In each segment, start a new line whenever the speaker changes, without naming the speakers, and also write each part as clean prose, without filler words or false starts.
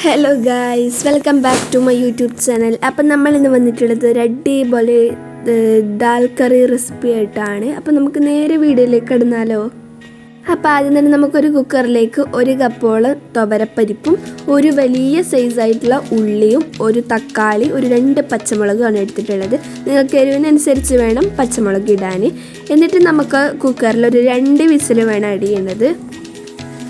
Hello guys, welcome back to my YouTube channel. അപ്പം നമ്മൾ ഇന്ന് വന്നിട്ടുള്ളത് ഒരു അടിപൊളി ദാൽ കറി റെസിപ്പി ആയിട്ടാണ്. അപ്പം നമുക്ക് നേരെ വീഡിയോയിലേക്ക് ഇടുന്നാലോ. അപ്പോൾ ആദ്യം തന്നെ നമുക്കൊരു കുക്കറിലേക്ക് 1 കപ്പോളം തുവരപ്പരിപ്പും ഒരു വലിയ സൈസായിട്ടുള്ള ഉള്ളിയും ഒരു തക്കാളി ഒരു 2 പച്ചമുളകുമാണ് എടുത്തിട്ടുള്ളത്. നിങ്ങൾക്ക് എരിവിനനുസരിച്ച് വേണം പച്ചമുളക് ഇടാൻ. എന്നിട്ട് നമുക്ക് കുക്കറിൽ ഒരു 2 വിസിൽ വേണം അടിയേണ്ടത്.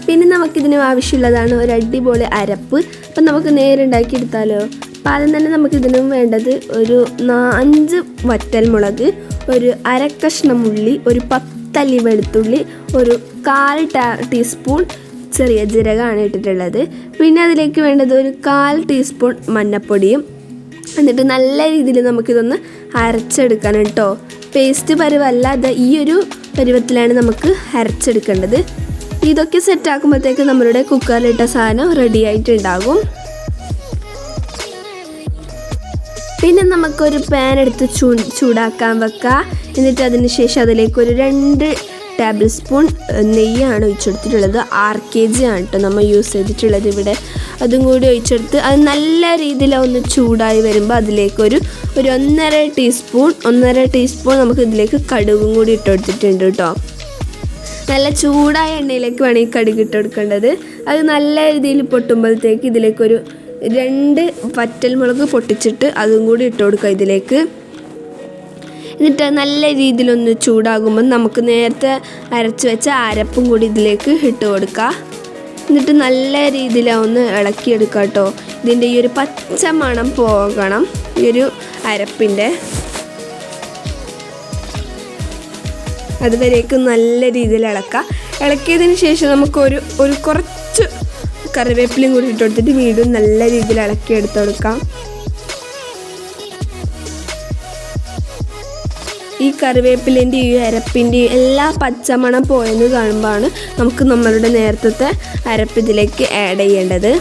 പിന്നെ നമുക്കിതിന് ആവശ്യമുള്ളതാണ് ഒരു അടിപൊളി അരപ്പ്. അപ്പം നമുക്ക് നേരെ ഉണ്ടാക്കിയെടുത്താലോ. അപ്പം ആദ്യം തന്നെ നമുക്കിതിനും വേണ്ടത് ഒരു 5 വറ്റൽമുളക്, ഒരു 1/2 കഷ്ണം ഉള്ളി, ഒരു 10 അല്ലി വെളുത്തുള്ളി, ഒരു 1/4 ടീസ്പൂൺ ചെറിയ ജീരകമാണ് ഇട്ടിട്ടുള്ളത്. പിന്നെ അതിലേക്ക് വേണ്ടത് ഒരു 1/4 ടീസ്പൂൺ മഞ്ഞൾപ്പൊടിയും. എന്നിട്ട് നല്ല രീതിയിൽ നമുക്കിതൊന്ന് അരച്ചെടുക്കണം കേട്ടോ. പേസ്റ്റ് പരുവല്ലാതെ ഈ ഒരു പരുവത്തിലാണ് നമുക്ക് അരച്ചെടുക്കേണ്ടത്. ഇതൊക്കെ സെറ്റാക്കുമ്പോഴത്തേക്ക് നമ്മളുടെ കുക്കറിലിട്ട സാധനം റെഡി ആയിട്ടുണ്ടാകും. പിന്നെ നമുക്കൊരു പാൻ എടുത്ത് ചൂടാക്കാൻ വെക്കാം. എന്നിട്ട് അതിന് ശേഷം അതിലേക്ക് ഒരു 2 ടേബിൾ സ്പൂൺ നെയ്യാണ് ഒഴിച്ചെടുത്തിട്ടുള്ളത്. 6 kg ആണ് കേട്ടോ നമ്മൾ യൂസ് ചെയ്തിട്ടുള്ളത് ഇവിടെ. അതും കൂടി ഒഴിച്ചെടുത്ത് അത് നല്ല രീതിയിൽ ഒന്ന് ചൂടായി വരുമ്പോൾ അതിലേക്കൊരു 1.5 ടീസ്പൂൺ നമുക്ക് ഇതിലേക്ക് കടുകും കൂടി ഇട്ടെടുത്തിട്ടുണ്ട് കേട്ടോ. നല്ല ചൂടായ എണ്ണയിലേക്ക് വേണം ഈ കടുക് ഇട്ടെടുക്കേണ്ടത്. അത് നല്ല രീതിയിൽ പൊട്ടുമ്പോഴത്തേക്ക് ഇതിലേക്കൊരു 2 വറ്റൽമുളക് പൊട്ടിച്ചിട്ട് അതും കൂടി ഇട്ട് കൊടുക്കുക ഇതിലേക്ക്. എന്നിട്ട് നല്ല രീതിയിലൊന്ന് ചൂടാകുമ്പോൾ നമുക്ക് നേരത്തെ അരച്ച് വെച്ച അരപ്പും കൂടി ഇതിലേക്ക് ഇട്ട് കൊടുക്കുക. എന്നിട്ട് നല്ല രീതിയിലൊന്ന് ഇളക്കിയെടുക്കുക കേട്ടോ. ഇതിൻ്റെ ഈ ഒരു പച്ച മണം പോകണം ഈ ഒരു അരപ്പിൻ്റെ. അതുവരേക്ക് നല്ല രീതിയിൽ ഇളക്കിയതിന് ശേഷം നമുക്ക് ഒരു കുറച്ച് കറിവേപ്പിലയും കൂടി ഇട്ട് കൊടുത്തിട്ട് വീണ്ടും നല്ല രീതിയിൽ ഇളക്കിയെടുത്ത് കൊടുക്കാം. ഈ കറിവേപ്പിലേൻ്റെ ഈ അരപ്പിൻ്റെ എല്ലാ പച്ചമണം പോയെന്ന് കാണുമ്പോഴാണ് നമുക്ക് നമ്മളുടെ നേരത്തെ അരപ്പ് ഇതിലേക്ക് ആഡ് ചെയ്യേണ്ടത്.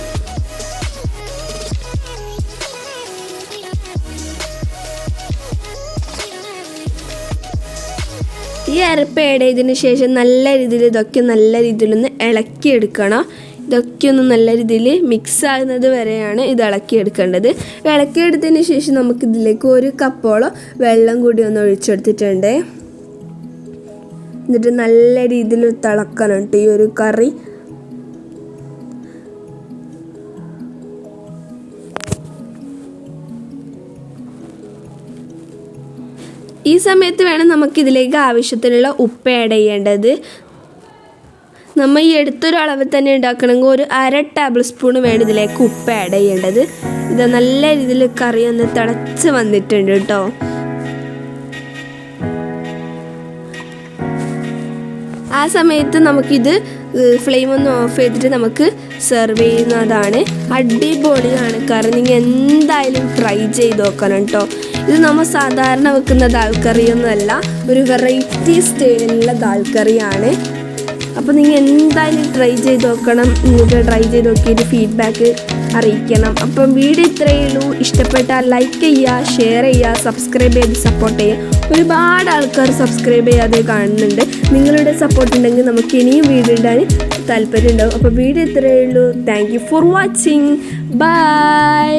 ഈ അരപ്പ് ആഡ് ചെയ്തതിന് ശേഷം നല്ല രീതിയിൽ ഇതൊക്കെ നല്ല രീതിയിലൊന്ന് ഇളക്കിയെടുക്കണം. ഇതൊക്കെ ഒന്ന് നല്ല രീതിയിൽ മിക്സ് ആകുന്നത് വരെയാണ് ഇത് ഇളക്കിയെടുക്കേണ്ടത്. ഇളക്കിയെടുത്തതിന് ശേഷം നമുക്കിതിലേക്ക് 1 കപ്പോളം വെള്ളം കൂടി ഒന്ന് ഒഴിച്ചെടുത്തിട്ടുണ്ട്. എന്നിട്ട് നല്ല രീതിയിൽ തിളക്കണം കേട്ടോ ഈ ഒരു കറി. ഈ സമയത്ത് വേണം നമുക്കിതിലേക്ക് ആവശ്യത്തിനുള്ള ഉപ്പ് ആഡ് ചെയ്യേണ്ടത്. നമ്മൾ ഈ എടുത്തൊരു അളവിൽ തന്നെ ഉണ്ടാക്കണമെങ്കിൽ ഒരു 1/2 ടേബിൾ സ്പൂൺ വേണം ഇതിലേക്ക് ഉപ്പ് ആഡ് ചെയ്യേണ്ടത്. ഇത് നല്ല രീതിയിൽ കറി ഒന്ന് തിളച്ച് വന്നിട്ടുണ്ട് കേട്ടോ. ആ സമയത്ത് നമുക്കിത് ഫ്ലെയിം ഒന്ന് ഓഫ് ചെയ്തിട്ട് നമുക്ക് സെർവ് ചെയ്യുന്നതാണ്. അടിപൊളിയാണ് കറി. നിങ്ങൾ എന്തായാലും ട്രൈ ചെയ്ത് നോക്കണം കേട്ടോ. ഇത് നമ്മൾ സാധാരണ വെക്കുന്ന ദാൽ കറിയൊന്നുമല്ല, ഒരു വെറൈറ്റി സ്റ്റൈലിലുള്ള ദാൽ കറിയാണ്. അപ്പോൾ നിങ്ങൾ എന്തായാലും ട്രൈ ചെയ്ത് നോക്കണം. നിങ്ങൾക്ക് ട്രൈ ചെയ്ത് നോക്കിയിട്ട് ഫീഡ്ബാക്ക് അറിയിക്കണം. അപ്പം വീഡിയോ ഇത്രയേ ഉള്ളൂ. ഇഷ്ടപ്പെട്ടാൽ ലൈക്ക് ചെയ്യുക, ഷെയർ ചെയ്യുക, സബ്സ്ക്രൈബ് ചെയ്ത് സപ്പോർട്ട് ചെയ്യുക. ഒരുപാട് ആൾക്കാർ സബ്സ്ക്രൈബ് ചെയ്യാതെ കാണുന്നുണ്ട്. നിങ്ങളുടെ സപ്പോർട്ട് ഉണ്ടെങ്കിൽ നമുക്ക് ഇനിയും വീഡിയോ ഇടാൻ താല്പര്യം ഉണ്ടാവും. അപ്പോൾ വീഡിയോ ഇത്രയേ ഉള്ളൂ. Thank you for watching. By.